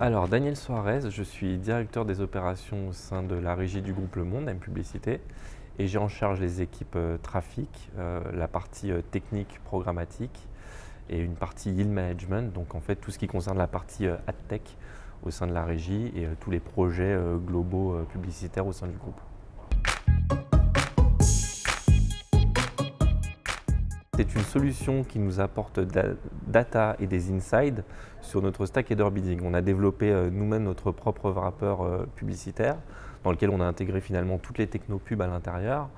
Alors, Daniel Suarez, je suis directeur des opérations au sein de la régie du groupe Le Monde, M Publicité, et j'ai en charge les équipes trafic, la partie technique programmatique et une partie yield management, donc en fait tout ce qui concerne la partie ad tech au sein de la régie et tous les projets globaux publicitaires au sein du groupe. C'est une solution qui nous apporte de la data et des insights sur notre stack header bidding. On a développé nous-mêmes notre propre wrapper publicitaire dans lequel on a intégré finalement toutes les techno-pubs à l'intérieur.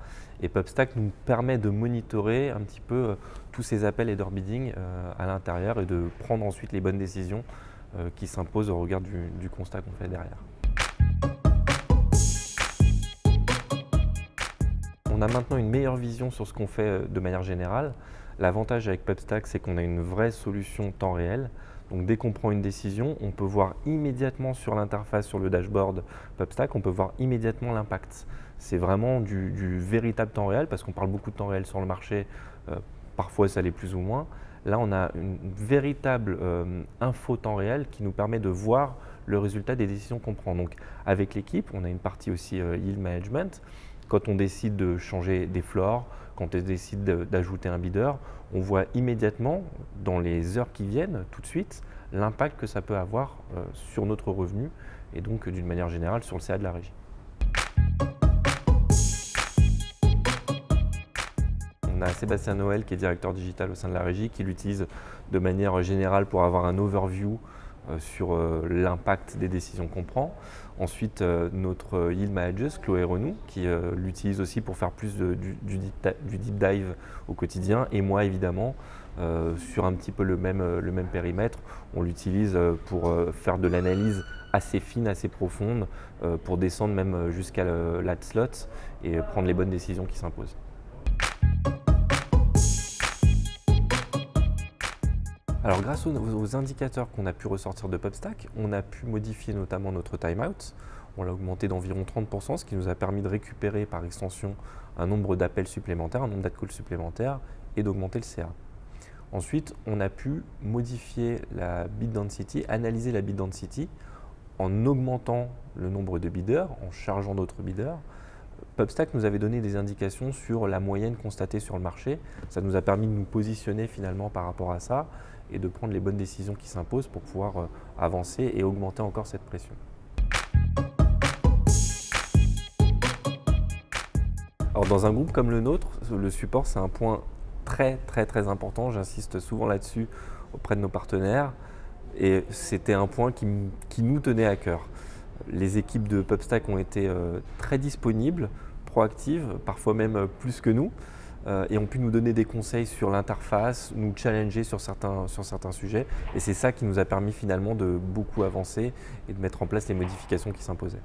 Et PubStack nous permet de monitorer un petit peu tous ces appels header bidding à l'intérieur et de prendre ensuite les bonnes décisions qui s'imposent au regard du constat qu'on fait derrière. On a maintenant une meilleure vision sur ce qu'on fait de manière générale. L'avantage avec PubStack, c'est qu'on a une vraie solution temps réel. Donc dès qu'on prend une décision, on peut voir immédiatement sur l'interface, sur le dashboard PubStack, on peut voir immédiatement l'impact. C'est vraiment du véritable temps réel parce qu'on parle beaucoup de temps réel sur le marché, parfois ça l'est plus ou moins. Là, on a une véritable info temps réel qui nous permet de voir le résultat des décisions qu'on prend. Donc avec l'équipe, on a une partie aussi yield management. Quand on décide de changer des floors, quand on décide d'ajouter un bidder, on voit immédiatement, dans les heures qui viennent, tout de suite, l'impact que ça peut avoir sur notre revenu et donc d'une manière générale sur le CA de la régie. On a Sébastien Noël qui est directeur digital au sein de la régie qui l'utilise de manière générale pour avoir un overview sur l'impact des décisions qu'on prend. Ensuite, notre yield manager, Chloé Renou, qui l'utilise aussi pour faire plus du deep dive au quotidien. Et moi, évidemment, sur un petit peu le même périmètre, on l'utilise pour faire de l'analyse assez fine, assez profonde, pour descendre même jusqu'à l'ad slot et prendre les bonnes décisions qui s'imposent. Alors grâce aux indicateurs qu'on a pu ressortir de PubStack, on a pu modifier notamment notre timeout. On l'a augmenté d'environ 30%, ce qui nous a permis de récupérer par extension un nombre d'appels supplémentaires, un nombre d'ad calls supplémentaires et d'augmenter le CA. Ensuite, on a pu modifier la bid density, analyser la bid density en augmentant le nombre de bidders, en chargeant d'autres bidders. PubStack nous avait donné des indications sur la moyenne constatée sur le marché. Ça nous a permis de nous positionner finalement par rapport à ça et de prendre les bonnes décisions qui s'imposent pour pouvoir avancer et augmenter encore cette pression. Alors dans un groupe comme le nôtre, le support c'est un point très important, j'insiste souvent là-dessus auprès de nos partenaires et c'était un point qui nous tenait à cœur. Les équipes de PubStack ont été très disponibles, proactives, parfois même plus que nous, et ont pu nous donner des conseils sur l'interface, nous challenger sur certains sujets. Et c'est ça qui nous a permis finalement de beaucoup avancer et de mettre en place les modifications qui s'imposaient.